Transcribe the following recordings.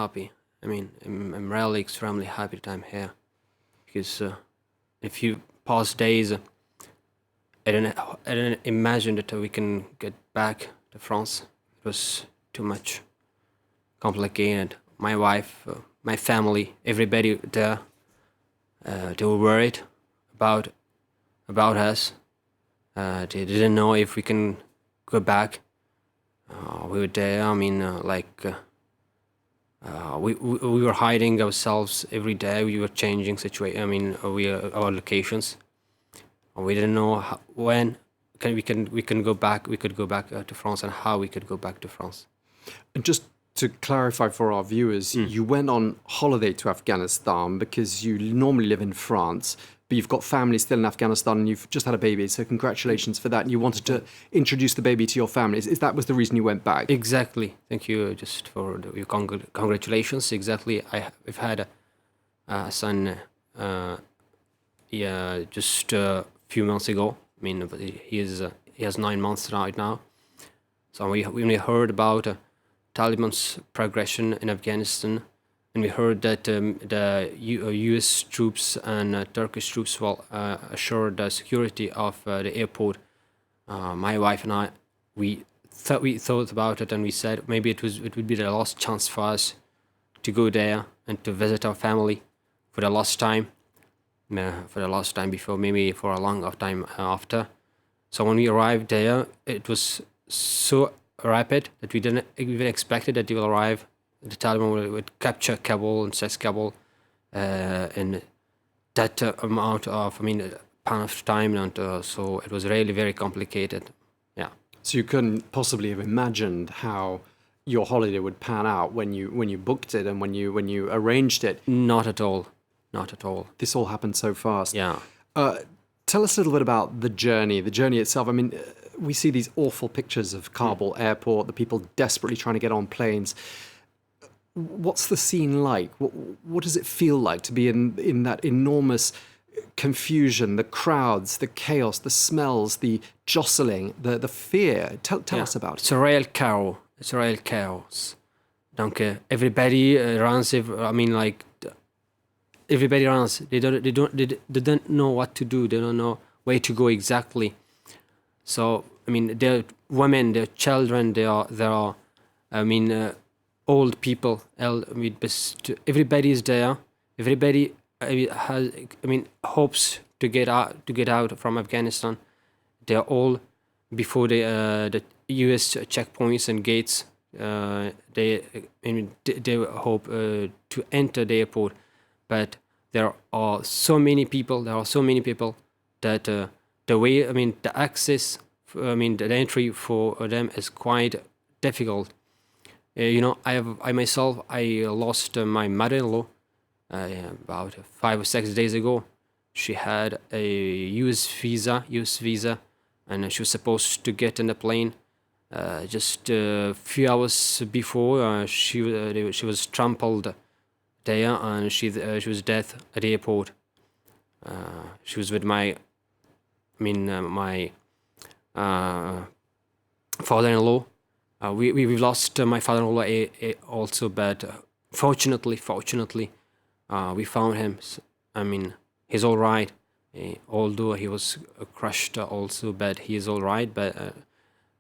happy. I mean, I'm really extremely happy that I'm here because if you past days, I didn't imagine that we can get back to France. It was too much complicated. My wife, my family, everybody there, they were worried about about us. They didn't know if we can go back. We were there. I mean, we were hiding ourselves every day. We were changing situation. I mean, our locations. We didn't know when we can go back. We could go back to France and how we could go back to France. And just to clarify for our viewers, you went on holiday to Afghanistan because you normally live in France, but you've got family still in Afghanistan and you've just had a baby. So congratulations for that. And you wanted to introduce the baby to your family. Is that was the reason you went back? Exactly. Thank you just for your congratulations. Exactly. I've had a son. Just a few months ago. I mean, he has 9 months right now. So we only heard about Taliban's progression in Afghanistan, and we heard that the U.S. troops and Turkish troops will assure the security of the airport. My wife and I, we thought about it, and we said maybe it would be the last chance for us to go there and to visit our family for the last time. For the last time before, maybe for a long time after. So when we arrived there, it was so rapid that we didn't even expect it that they will arrive. The Taliban would capture Kabul and seize Kabul in that amount of, span of time, and so it was really very complicated. Yeah. So you couldn't possibly have imagined how your holiday would pan out when you booked it and when you arranged it. Not at all. Not at all. This all happened so fast. Yeah. Tell us a little bit about the journey itself. I mean, we see these awful pictures of Kabul airport, the people desperately trying to get on planes. What's the scene like? What does it feel like to be in that enormous confusion, the crowds, the chaos, the smells, the jostling, the fear? Tell us about it. It's a real chaos. It's a real chaos. Donc, everybody runs. Everybody runs. They don't know what to do. They don't know where to go exactly. So there are women, there are children, there are old people. Everybody is there. Everybody has hopes to get out from Afghanistan. They are all before the U.S. checkpoints and gates. They hope to enter the airport. But there are so many people. That the way, the access, the entry for them is quite difficult. I myself lost my mother-in-law about 5 or 6 days ago. She had a U.S. visa, and she was supposed to get in the plane. Just a few hours before, she was trampled there, and she was dead at the airport. She was with my father-in-law. We've lost my father-in-law also, but fortunately, we found him. He's all right. Although he was crushed also, but he is all right. But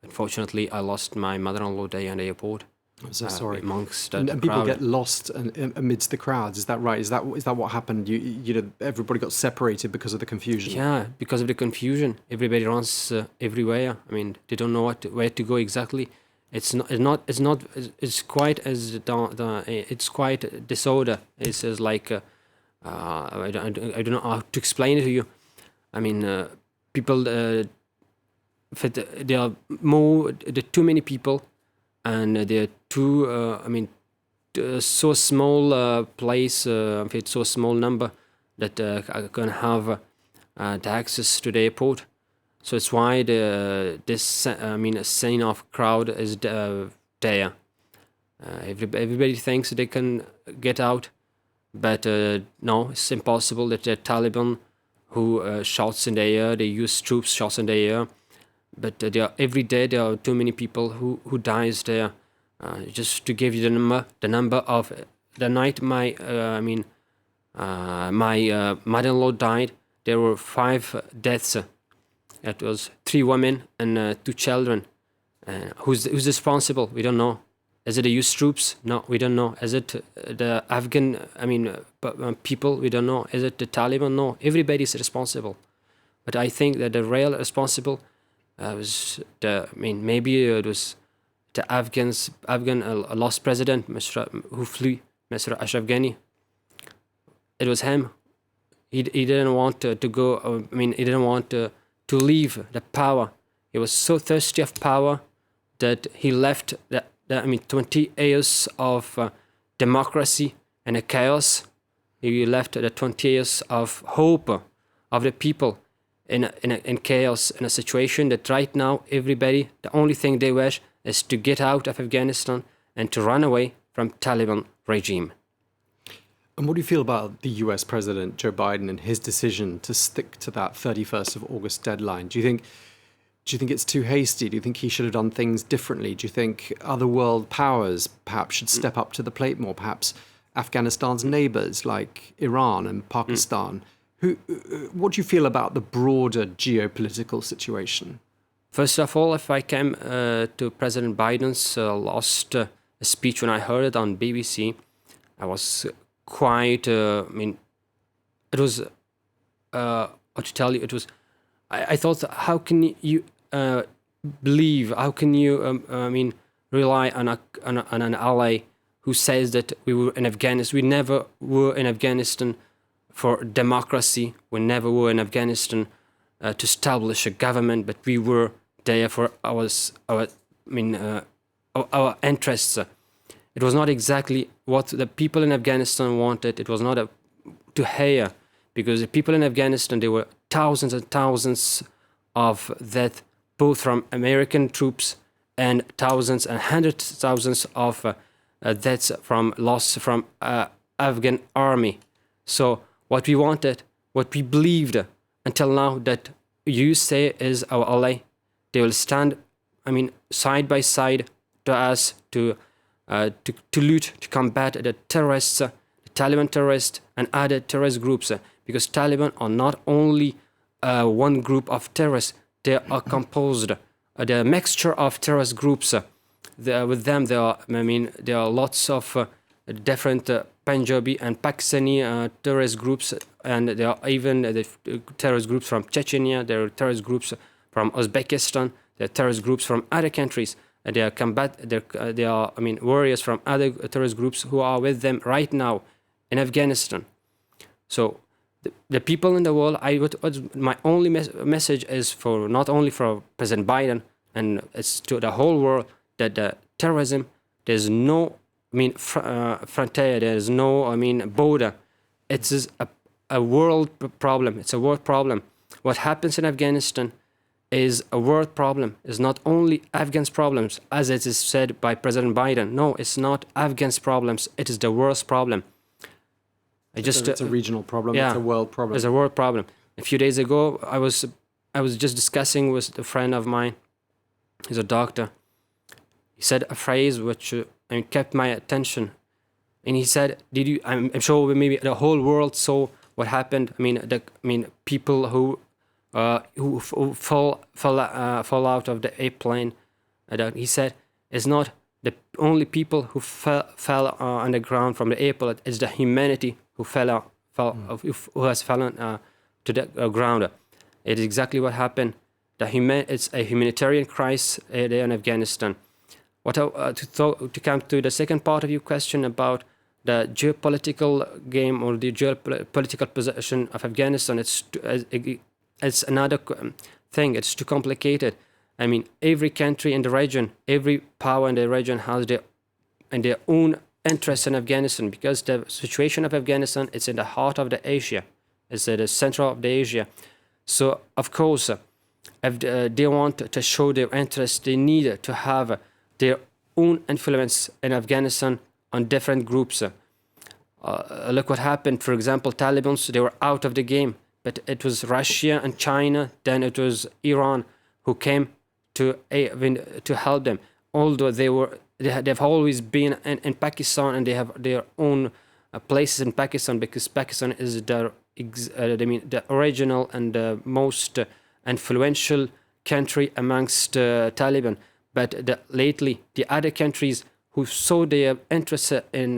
unfortunately, I lost my mother-in-law there in the airport. I'm so sorry. Amongst and people crowd. get lost amidst the crowds. Is that right? Is that what happened? Everybody got separated because of the confusion. Yeah, because of the confusion, everybody runs everywhere. They don't know where to go exactly. It's quite it's quite disorder. It's like I don't know how to explain it to you. People. There are too many people. And there are so small place, so small number that can have the access to the airport. So it's why this scene of crowd is there. Everybody thinks they can get out, but no, it's impossible. That the Taliban who shots in the air, the U.S. troops shots in the air. But every day there are too many people who dies there. Just to give you the number of the night my mother-in-law died, there were 5 deaths. It was 3 women and 2 children. Who's responsible? We don't know. Is it the US troops? No, we don't know. Is it the Afghan? People? We don't know. Is it the Taliban? No. Everybody's responsible. But I think that the real responsible was maybe it was the Afghan lost president, who flew, Mr. Ashraf Ghani. It was him. He didn't want to go. He didn't want to leave the power. He was so thirsty of power that he left 20 years of democracy and a chaos. He left the 20 years of hope of the people in chaos, in a situation that right now everybody, the only thing they wish is to get out of Afghanistan and to run away from Taliban regime. And what do you feel about the US President Joe Biden and his decision to stick to that 31st of August deadline? Do you think it's too hasty? Do you think he should have done things differently? Do you think other world powers perhaps should step up to the plate more? Perhaps Afghanistan's neighbors like Iran and Pakistan? What do you feel about the broader geopolitical situation? First of all, if I came to President Biden's last speech, when I heard it on BBC, I was quite, it was, to tell you, it was, I thought, how can you believe, how can you, rely on an ally who says that we were in Afghanistan? We never were in Afghanistan for democracy. We never were in Afghanistan to establish a government, but we were there for our interests. It was not exactly what the people in Afghanistan wanted. It was not to hear, because the people in Afghanistan, there were thousands and thousands of deaths, both from American troops and thousands and hundreds of thousands of deaths from loss from Afghan army. So what we wanted, what we believed until now, that you say is our ally, they will stand, side by side to us to loot, to combat the terrorists, the Taliban terrorists and other terrorist groups, because Taliban are not only one group of terrorists, they are composed, they're a mixture of terrorist groups. With them, there are lots of different Punjabi and Pakistani terrorist groups, and there are even the terrorist groups from Chechnya, there are terrorist groups from Uzbekistan, there are terrorist groups from other countries. They are warriors from other terrorist groups who are with them right now in Afghanistan. So the people in the world, my only message is for not only for President Biden, and it's to the whole world, that the terrorism, there's no frontier, there's no border. It is a world problem. It's a world problem. What happens in Afghanistan is a world problem. It's not only Afghans' problems, as it is said by President Biden. No, it's not Afghans' problems. It is the world's problem. It's a regional problem. Yeah, it's a world problem. It's a world problem. A few days ago, I was just discussing with a friend of mine. He's a doctor. He said a phrase which kept my attention, and he said, "Did you?" I'm sure maybe the whole world saw what happened. People who fall out of the airplane. He said, "It's not the only people who fell on the ground from the airport. It's the humanity who who has fallen to the ground." It is exactly what happened. It's a humanitarian crisis there in Afghanistan. To come to the second part of your question about the geopolitical game or the geopolitical position of Afghanistan, it's another thing. It's too complicated. Every country in the region, every power in the region has their own interest in Afghanistan, because the situation of Afghanistan is in the heart of the Asia. It's at the center of the Asia. So, of course, if they want to show their interest, they need to have their own influence in Afghanistan on different groups. Look what happened. For example, Taliban, they were out of the game, but it was Russia and China, then it was Iran who came to help them. Although they were they've always been in Pakistan, and they have their own places in Pakistan, because Pakistan is the original and the most influential country amongst Taliban. But lately, the other countries who saw their interest in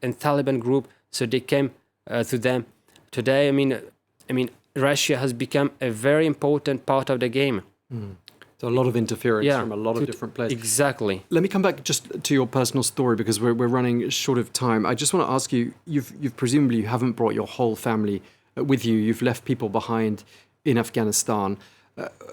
Taliban group, so they came to them. Today, I mean, Russia has become a very important part of the game. So a lot of interference from a lot of different players. Exactly. Let me come back just to your personal story, because we're running short of time. I just want to ask you, you've presumably you haven't brought your whole family with you. You've left people behind in Afghanistan.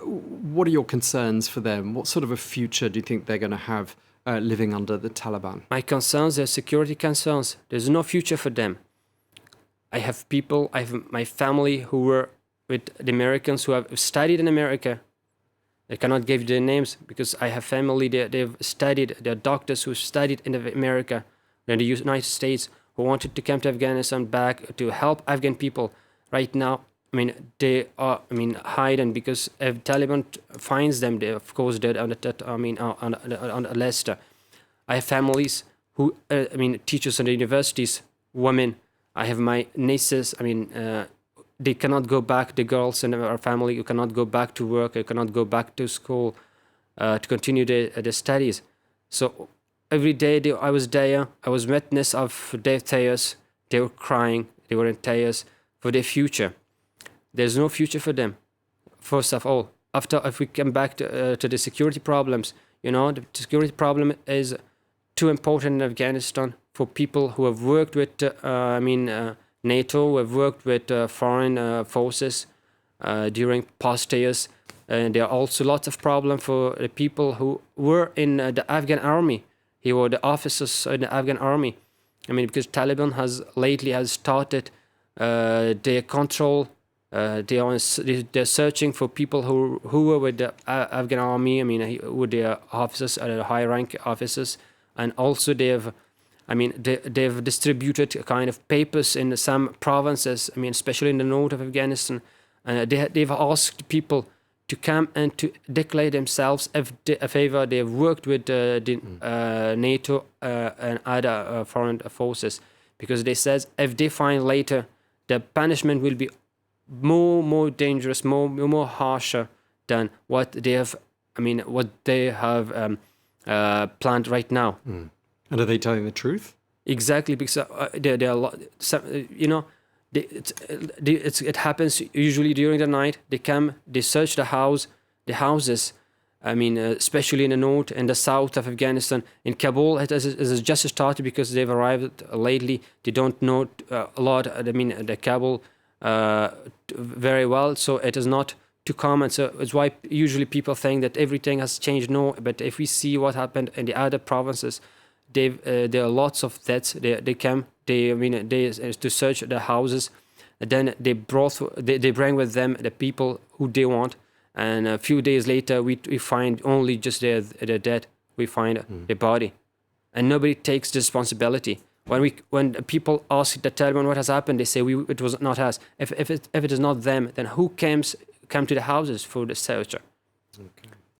What are your concerns for them? What sort of a future do you think they're going to have living under the Taliban? My concerns are security concerns. There's no future for them. I have my family who were with the Americans, who have studied in America. I cannot give their names because I have family, they've studied, they're doctors who studied in America, in the United States, who wanted to come to Afghanistan back to help Afghan people. Right now, they are, hiding, because if Taliban finds them, they, of course, they're on the list. I have families who, teachers in the universities, women. I have my nieces, they cannot go back, the girls in our family, you cannot go back to work, you cannot go back to school to continue the studies. So every day I was there, I was witness of their tears. They were crying, they were in tears for their future. There's no future for them, first of all. If we come back to the security problems, the security problem is too important in Afghanistan for people who have worked with, NATO, who have worked with foreign forces during past years. And there are also lots of problems for the people who were in the Afghan army. He were the officers in the Afghan army. Because Taliban has started their control. They're searching for people who were with the Afghan army. With their officers, high rank officers, and also they've distributed kind of papers in some provinces. Especially in the north of Afghanistan, and they've asked people to come and to declare themselves if ever they've worked with NATO and other foreign forces, because they says if they find later, the punishment will be more dangerous, more harsher than what they have. Planned right now. And are they telling the truth? Exactly, because there are a lot. It happens usually during the night. They come, they search the houses. Especially in the north and the south of Afghanistan. In Kabul, it has just started because they've arrived lately. They don't know a lot. The Kabul very well, so it is not too common. So it's why usually people think that everything has changed. No, but if we see what happened in the other provinces, there are lots of deaths. They come. They to search the houses. And then they bring with them the people who they want. And a few days later, we find only just their dead. We find the body, and nobody takes the responsibility. When people ask the Taliban what has happened, they say it was not us. If it is not them, then who come to the houses for the search? Okay.